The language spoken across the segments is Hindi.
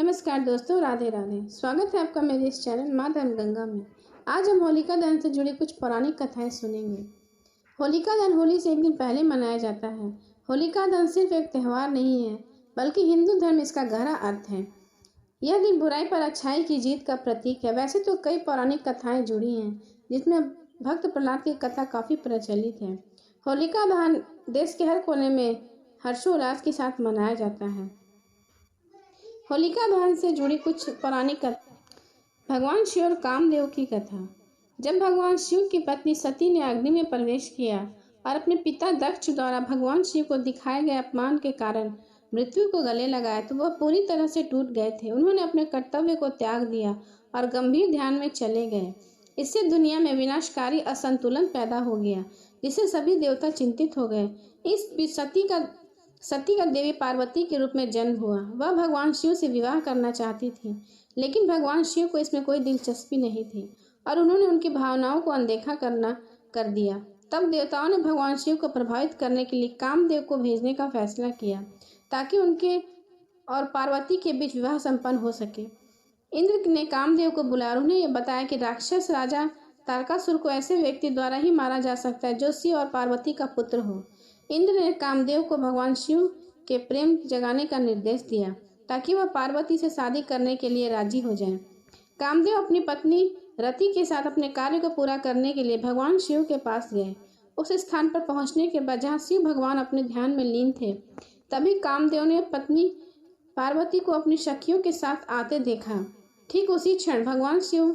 नमस्कार दोस्तों, राधे राधे। स्वागत है आपका मेरे इस चैनल माँ धर्मगंगा में। आज हम होलिका दहन से जुड़ी कुछ पौराणिक कथाएं सुनेंगे। होलिका दहन होली से एक दिन पहले मनाया जाता है। होलिका दहन सिर्फ एक त्यौहार नहीं है, बल्कि हिंदू धर्म में इसका गहरा अर्थ है। यह दिन बुराई पर अच्छाई की जीत का प्रतीक है। वैसे तो कई पौराणिक कथाएं जुड़ी हैं, जिसमें भक्त प्रहलाद की कथा काफ़ी प्रचलित है। होलिका दहन देश के हर कोने में हर्षोल्लास के साथ मनाया जाता है। होलिका दहन से जुड़ी कुछ पौराणिक कथा। भगवान शिव और कामदेव की कथा। जब भगवान शिव की पत्नी सती ने अग्नि में प्रवेश किया और अपने पिता दक्ष द्वारा भगवान शिव को दिखाए गए अपमान के कारण मृत्यु को गले लगाया, तो वह पूरी तरह से टूट गए थे। उन्होंने अपने कर्तव्य को त्याग दिया और गंभीर ध्यान में चले गए। इससे दुनिया में विनाशकारी असंतुलन पैदा हो गया, जिससे सभी देवता चिंतित हो गए। इस बीच सती का देवी पार्वती के रूप में जन्म हुआ। वह भगवान शिव से विवाह करना चाहती थी, लेकिन भगवान शिव को इसमें कोई दिलचस्पी नहीं थी और उन्होंने उनकी भावनाओं को अनदेखा कर दिया। तब देवताओं ने भगवान शिव को प्रभावित करने के लिए कामदेव को भेजने का फैसला किया, ताकि उनके और पार्वती के बीच विवाह संपन्न हो सके। इंद्र ने कामदेव को बुलाया। उन्हें यह बताया कि राक्षस राजा तारकासुर को ऐसे व्यक्ति द्वारा ही मारा जा सकता है जो शिव और पार्वती का पुत्र हो। इंद्र ने कामदेव को भगवान शिव के प्रेम जगाने का निर्देश दिया, ताकि वह पार्वती से शादी करने के लिए राजी हो जाए। कामदेव अपनी पत्नी रति के साथ अपने कार्य को पूरा करने के लिए भगवान शिव के पास गए। उस स्थान पर पहुंचने के बाद जहां शिव भगवान अपने ध्यान में लीन थे, तभी कामदेव ने पत्नी पार्वती को अपनी सखियों के साथ आते देखा। ठीक उसी क्षण भगवान शिव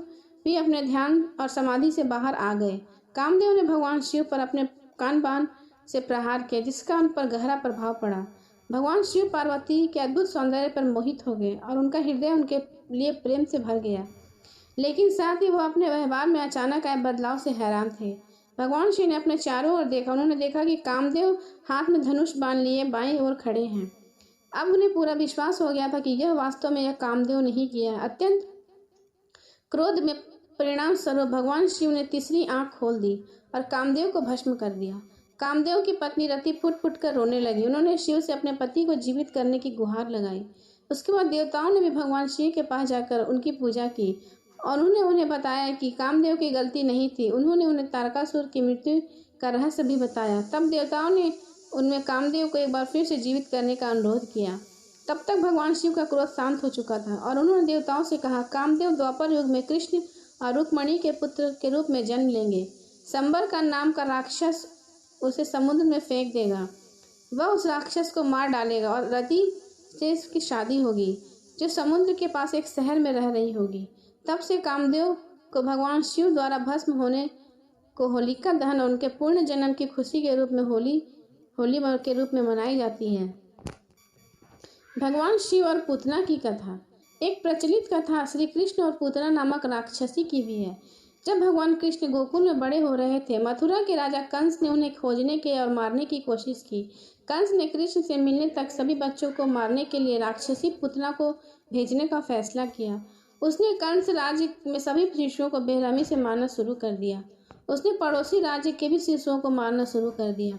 भी अपने ध्यान और समाधि से बाहर आ गए। कामदेव ने भगवान शिव पर अपने कान बाण से प्रहार किया, जिसका उन पर गहरा प्रभाव पड़ा। भगवान शिव पार्वती के अद्भुत सौंदर्य पर मोहित हो गए और उनका हृदय उनके लिए प्रेम से भर गया। लेकिन साथ ही वह अपने व्यवहार में अचानक आए बदलाव से हैरान थे। भगवान शिव ने अपने चारों ओर देखा। उन्होंने देखा कि कामदेव हाथ में धनुष बाण लिए बाईं ओर खड़े हैं। अब उन्हें पूरा विश्वास हो गया था कि यह वास्तव में यह कामदेव नहीं किया। अत्यंत क्रोध में परिणाम स्वरूप भगवान शिव ने तीसरी आंख खोल दी और कामदेव को भस्म कर दिया। कामदेव की पत्नी रति फुट फुट कर रोने लगी। उन्होंने शिव से अपने पति को जीवित करने की गुहार लगाई। उसके बाद देवताओं ने भी भगवान शिव के पास जाकर उनकी पूजा की और उन्हें बताया कि कामदेव की गलती नहीं थी। उन्होंने उन्हें तारकासुर की मृत्यु का रहस्य भी बताया। तब देवताओं ने उनमें कामदेव को एक बार फिर से जीवित करने का अनुरोध किया। तब तक भगवान शिव का क्रोध शांत हो चुका था और उन्होंने देवताओं से कहा, कामदेव द्वापर युग में कृष्ण और रुक्मणी के पुत्र के रूप में जन्म लेंगे। संबर का नाम का राक्षस उसे समुद्र में फेंक देगा। वह उस राक्षस को मार डालेगा और रति से इसकी शादी होगी, जो समुद्र के पास एक शहर में रह रही होगी। तब से कामदेव को भगवान शिव द्वारा भस्म होने को होलिका दहन और उनके पूर्ण जन्म की खुशी के रूप में होली के रूप में मनाई जाती है। भगवान शिव और पूतना की कथा। एक प्रचलित कथा श्री कृष्ण और पूतना नामक राक्षसी की भी है। जब भगवान कृष्ण गोकुल में बड़े हो रहे थे, मथुरा के राजा कंस ने उन्हें खोजने के और मारने की कोशिश की। कंस ने कृष्ण से मिलने तक सभी बच्चों को मारने के लिए राक्षसी पूतना को भेजने का फैसला किया। उसने कंस राज्य में सभी शिशुओं को बेरहमी से मारना शुरू कर दिया। उसने पड़ोसी राज्य के भी शिशुओं को मारना शुरू कर दिया।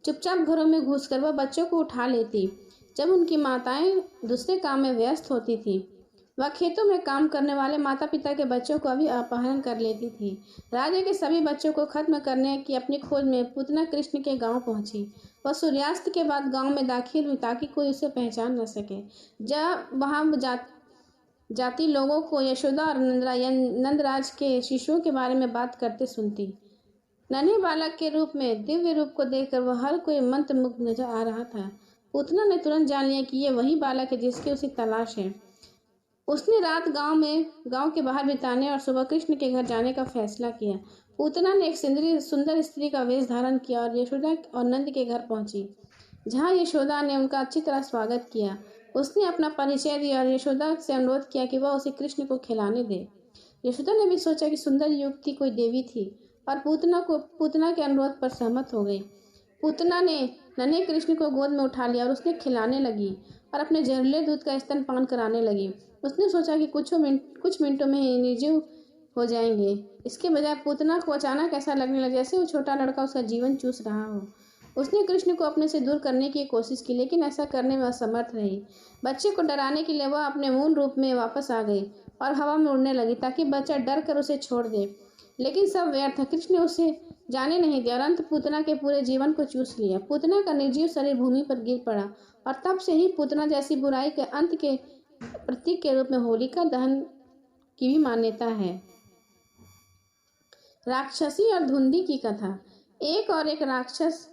चुपचाप घरों में घुसकर वह बच्चों को उठा लेती। जब उनकी माताएं दूसरे काम में व्यस्त होती थी, वह खेतों में काम करने वाले माता पिता के बच्चों को भी अपहरण कर लेती थी। राज्य के सभी बच्चों को खत्म करने की अपनी खोज में पूतना कृष्ण के गांव पहुंची। वह सूर्यास्त के बाद गांव में दाखिल हुई, ताकि कोई उसे पहचान न सके। जब वहां जाती लोगों को यशोदा और नंदराज के शिशुओं के बारे में बात करते सुनती। नन्हे बालक के रूप में दिव्य रूप को देखकर वह हर कोई मंत्रमुग्ध नजर आ रहा था। पूतना ने तुरंत जान लिया कि यह वही बालक है जिसकी उसे तलाश है। उसने रात गांव के बाहर बिताने और सुबह कृष्ण के घर जाने का फैसला किया। पूतना ने एक सुंदर स्त्री का वेश धारण किया और यशोदा और नंद के घर पहुंची, जहां यशोदा ने उनका अच्छी तरह स्वागत किया। उसने अपना परिचय दिया और यशोदा से अनुरोध किया कि वह उसे कृष्ण को खिलाने दे। यशोदा ने भी सोचा कि सुंदर युवती कोई देवी थी और पूतना के अनुरोध पर सहमत हो गई। पूतना ने नन्हे कृष्ण को गोद में उठा लिया और उसने खिलाने लगी और अपने जहरीले दूध का स्तनपान कराने लगी। उसने सोचा कि कुछ मिनटों में ही निर्जीव हो जाएंगे। इसके बजाय पूतना को अचानक ऐसा लगने लगा जैसे वो छोटा लड़का उसका जीवन चूस रहा हो। उसने कृष्ण को अपने से दूर करने की कोशिश की, लेकिन ऐसा करने में असमर्थ रही। बच्चे को डराने के लिए वह अपने मूल रूप में वापस आ गई और हवा में उड़ने लगी ताकि बच्चा डर कर उसे छोड़ दे, लेकिन सब व्यर्थ था। कृष्ण ने उसे जाने नहीं दिया और अंत पूतना के पूरे जीवन को चूस लिया। पूतना का निर्जीव शरीर भूमि पर गिर पड़ा और तब से ही पूतना जैसी बुराई के अंत के प्रतीक के रूप में होलिका दहन की भी मान्यता है। राक्षसी और धुंधी की कथा। एक राक्षस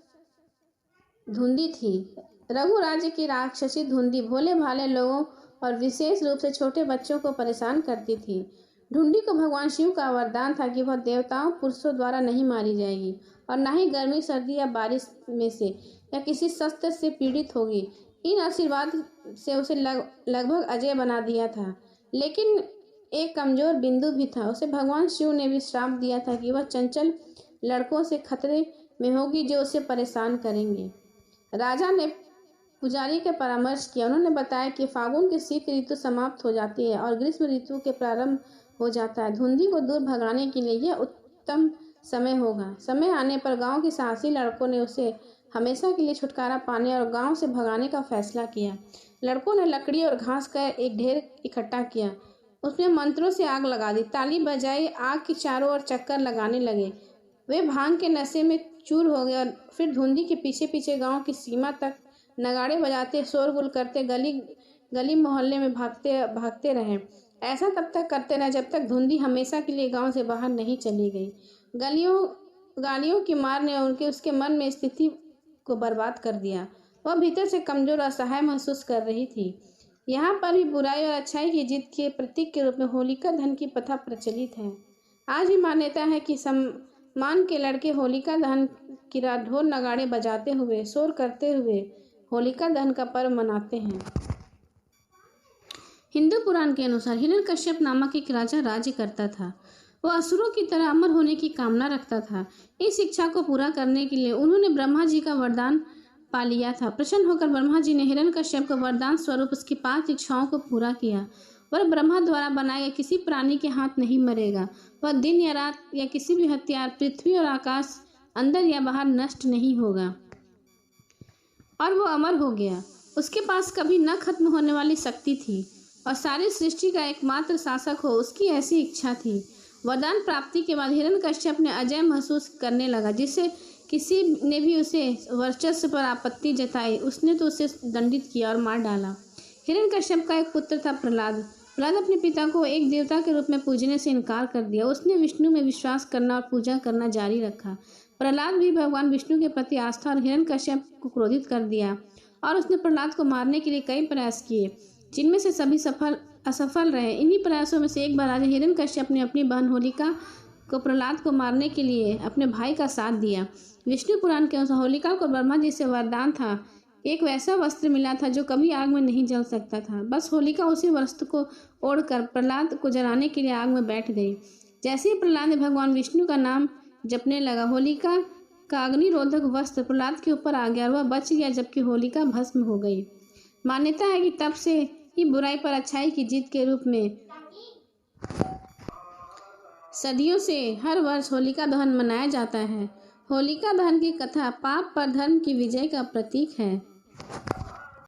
धुंधी थी। रघु राज्य की राक्षसी धुंधी भोले भाले लोगों और विशेष रूप से छोटे बच्चों को परेशान करती थी। ढूंढी को भगवान शिव का वरदान था कि वह देवताओं पुरुषों द्वारा नहीं मारी जाएगी और न ही गर्मी सर्दी या बारिश में से या किसी शस्त्र से पीड़ित होगी। इन आशीर्वाद से उसे लगभग अजय बना दिया था, लेकिन एक कमजोर बिंदु भी था। उसे भगवान शिव ने भी श्राप दिया था कि वह चंचल लड़कों से खतरे में होगी जो उसे परेशान करेंगे। राजा ने पुजारी का परामर्श किया। उन्होंने बताया कि फागुन की शीत ऋतु समाप्त हो जाती है और ग्रीष्म ऋतु के प्रारंभ हो जाता है। धुंधी को दूर भगाने के लिए यह उत्तम समय होगा। समय आने पर गांव के साहसी लड़कों ने उसे हमेशा के लिए छुटकारा पाने और गांव से भगाने का फैसला किया। लड़कों ने लकड़ी और घास का एक ढेर इकट्ठा किया, उसमें मंत्रों से आग लगा दी, ताली बजाई, आग के चारों ओर चक्कर लगाने लगे। वे भांग के नशे में चूर हो गए और फिर धुंधी के पीछे पीछे गांव की सीमा तक नगाड़े बजाते, शोरगुल करते, गली मोहल्ले में भागते रहे। ऐसा तब तक करते रहे जब तक धुंधी हमेशा के लिए गांव से बाहर नहीं चली गई। गालियों की मार ने उसके मन में स्थिति को बर्बाद कर दिया। वह भीतर से कमजोर और असहाय महसूस कर रही थी। यहाँ पर भी बुराई और अच्छाई की जीत के प्रतीक के रूप में होलिका दहन की प्रथा प्रचलित है। आज भी मान्यता है कि सम्मान के लड़के होलिका दहन की रात ढोल नगाड़े बजाते हुए, शोर करते हुए होलिका दहन का पर्व मनाते हैं। हिंदू पुराण के अनुसार हिरण्यकश्यप नामक एक राजा राज्य करता था। वह असुरों की तरह अमर होने की कामना रखता था। इस इच्छा को पूरा करने के लिए उन्होंने ब्रह्मा जी का वरदान पा लिया था। प्रसन्न होकर ब्रह्मा जी ने हिरण्यकश्यप को वरदान स्वरूप उसकी 5 इच्छाओं को पूरा किया। वह ब्रह्मा द्वारा बनाए गए किसी प्राणी के हाथ नहीं मरेगा। वह दिन या रात या किसी भी हथियार, पृथ्वी और आकाश, अंदर या बाहर नष्ट नहीं होगा। और वो अमर हो गया। उसके पास कभी न खत्म होने वाली शक्ति थी और सारी सृष्टि का एकमात्र शासक हो, उसकी ऐसी इच्छा थी। वरदान प्राप्ति के बाद हिरण्यकश्यप ने अजय महसूस करने लगा। जिससे किसी ने भी उसे वर्चस्व पर आपत्ति जताई, उसने तो उसे दंडित किया और मार डाला। हिरण्यकश्यप का एक पुत्र था प्रहलाद। प्रहलाद अपने पिता को एक देवता के रूप में पूजने से इनकार कर दिया। उसने विष्णु में विश्वास करना और पूजा करना जारी रखा। प्रहलाद भी भगवान विष्णु के प्रति आस्था और हिरण्यकश्यप को क्रोधित कर दिया और उसने प्रहलाद को मारने के लिए कई प्रयास किए, जिनमें से सभी असफल रहे। इन्हीं प्रयासों में से एक बार राजा हिरण्यकश्यप ने अपनी बहन होलिका को प्रहलाद को मारने के लिए अपने भाई का साथ दिया। विष्णु पुराण के अनुसार होलिका को ब्रह्मा जी से वरदान था, एक वैसा वस्त्र मिला था जो कभी आग में नहीं जल सकता था। बस होलिका उसी वस्त्र को ओढ़कर प्रहलाद को जलाने के लिए आग में बैठ गई। जैसे ही प्रहलाद ने भगवान विष्णु का नाम जपने लगा, होलिका का अग्निरोधक वस्त्र प्रहलाद के ऊपर आ गया और वह बच गया, जबकि होलिका भस्म हो गई। मान्यता है कि तब से ही बुराई पर अच्छाई की जीत के रूप में सदियों से हर वर्ष होलिका दहन मनाया जाता है। होलिका दहन की कथा पाप पर धर्म की विजय का प्रतीक है।